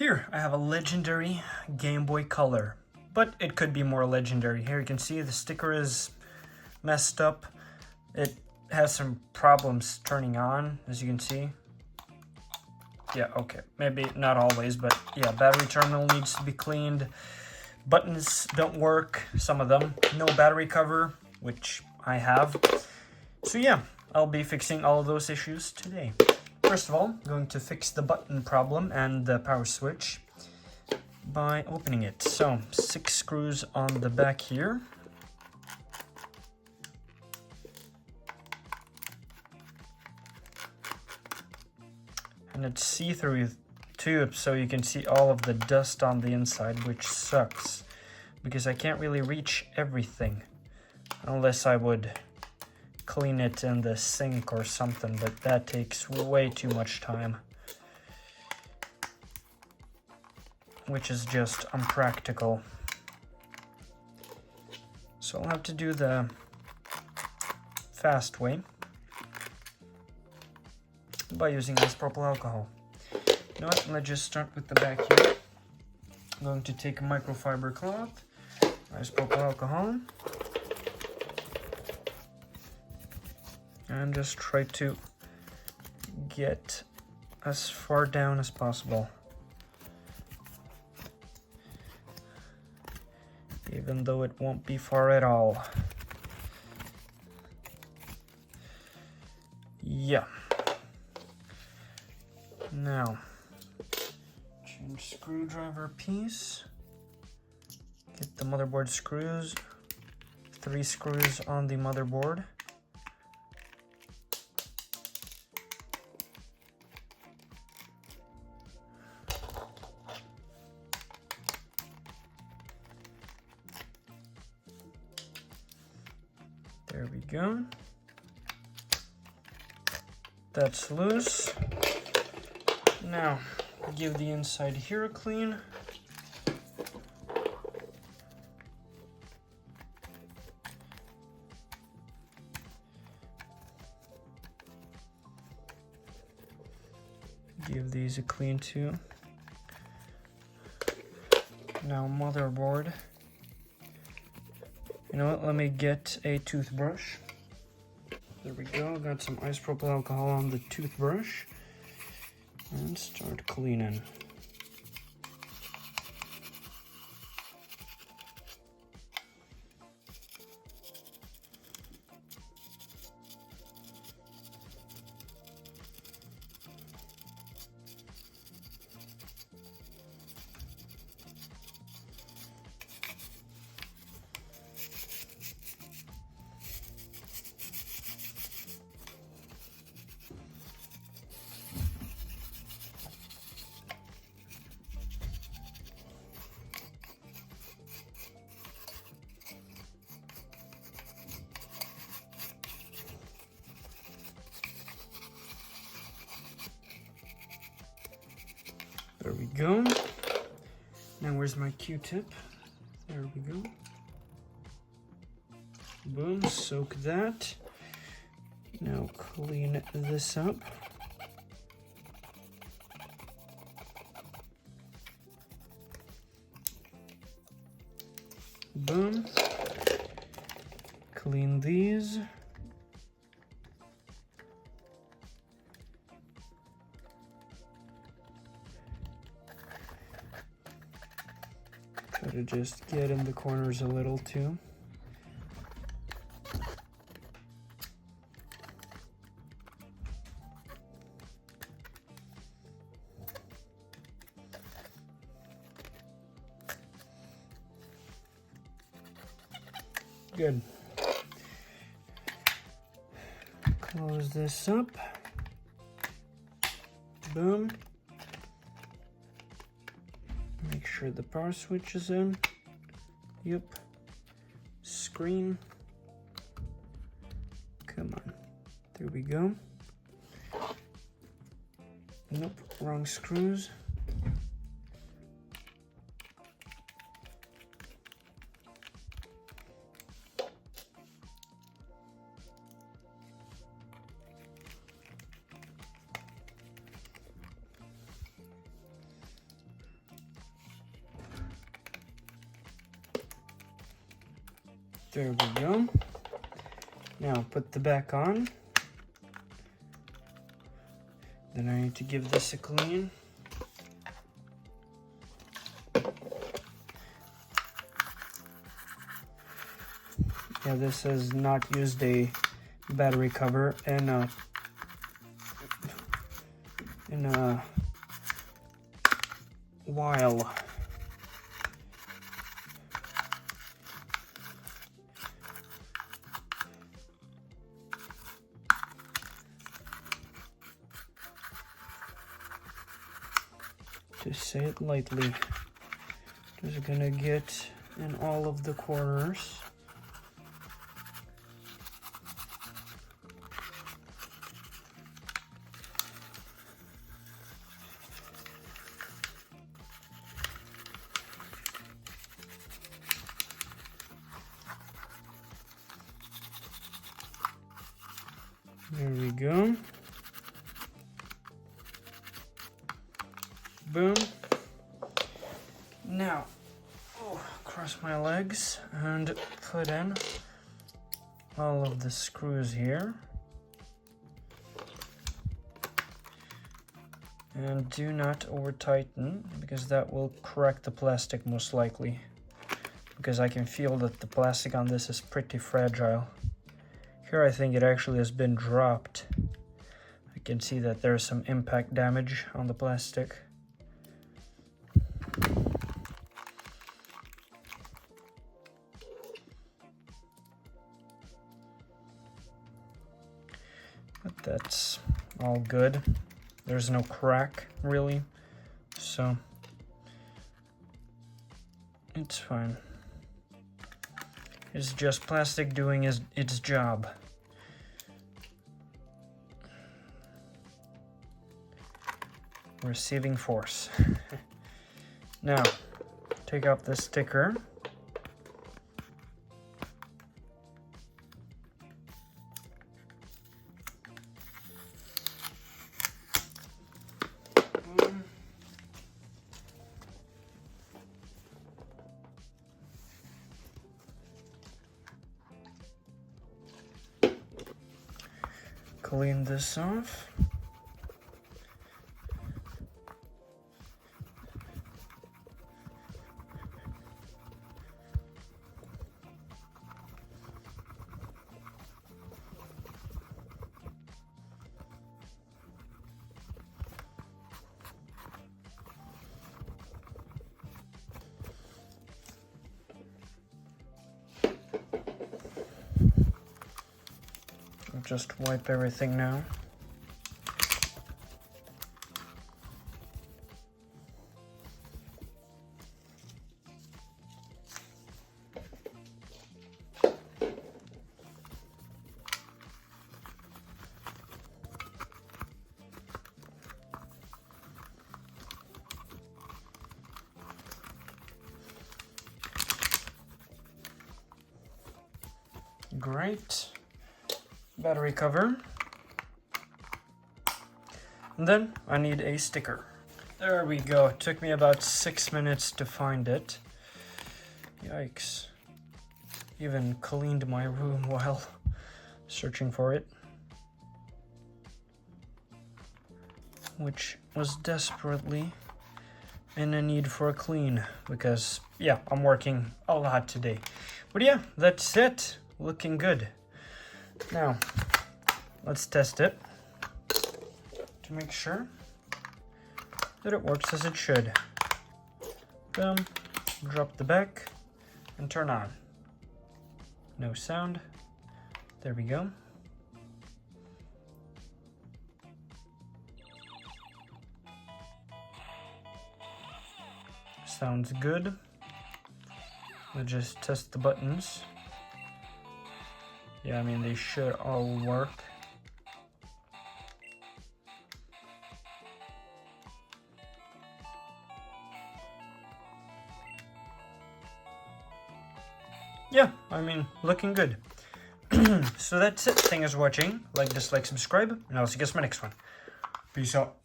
Here, I have a legendary Game Boy Color, but it could be more legendary. Here you can see the sticker is messed up. It has some problems turning on, as you can see. Yeah, okay, maybe not always, but yeah, battery terminal needs to be cleaned. Buttons don't work, some of them. No battery cover, which I have. So yeah, I'll be fixing all of those issues today. First of all, I'm going to fix the button problem and the power switch by opening it. So, 6 screws on the back here. And it's see-through tube, so you can see all of the dust on the inside, which sucks. Because I can't really reach everything. Unless I would clean it in the sink or something, but that takes way too much time. Which is just unpractical. So I'll have to do the fast way by using isopropyl alcohol. You know what, let's just start with the back here. I'm going to take a microfiber cloth, isopropyl alcohol, and just try to get as far down as possible. Even though it won't be far at all. Yeah. Now, change screwdriver piece. Get the motherboard screws. 3 screws on the motherboard. There we go. That's loose. Now, give the inside here a clean. Give these a clean too. Now, motherboard. You know what, let me get a toothbrush. There we go, got some isopropyl alcohol on the toothbrush. And start cleaning. There we go. Now where's my Q-tip? There we go. Boom, soak that. Now clean this up. Boom. Clean these. Try to just get in the corners a little too. Good. Close this up. Boom. Make sure the power switch is in. Yep. Screen. Come on. There we go. Nope, wrong screws. There we go. Now put the back on. Then I need to give this a clean. Yeah, this has not used a battery cover in a while. To say it lightly, just gonna get in all of the corners. There we go. Boom. Now, cross my legs and put in all of the screws here. And do not over tighten, because that will crack the plastic most likely. Because I can feel that the plastic on this is pretty fragile. Here I think it actually has been dropped. I can see that there's some impact damage on the plastic. But that's all good. There's no crack really, so it's fine. It's just plastic doing its job. Receiving force. Now, take out the sticker. Clean this off. Just wipe everything now. Great. Battery cover. And then I need a sticker. There we go. It took me about 6 minutes to find it. Yikes. Even cleaned my room while searching for it. Which was desperately in a need for a clean, because yeah, I'm working a lot today. But yeah, that's it. Looking good. Now, let's test it to make sure that it works as it should. Boom, drop the back, and turn on. No sound. There we go. Sounds good. Let's just test the buttons. Yeah, I mean, they should all work. Yeah, I mean, looking good. So that's it. Thanks for watching. Like, dislike, subscribe, and I'll see you guys in my next one. Peace out.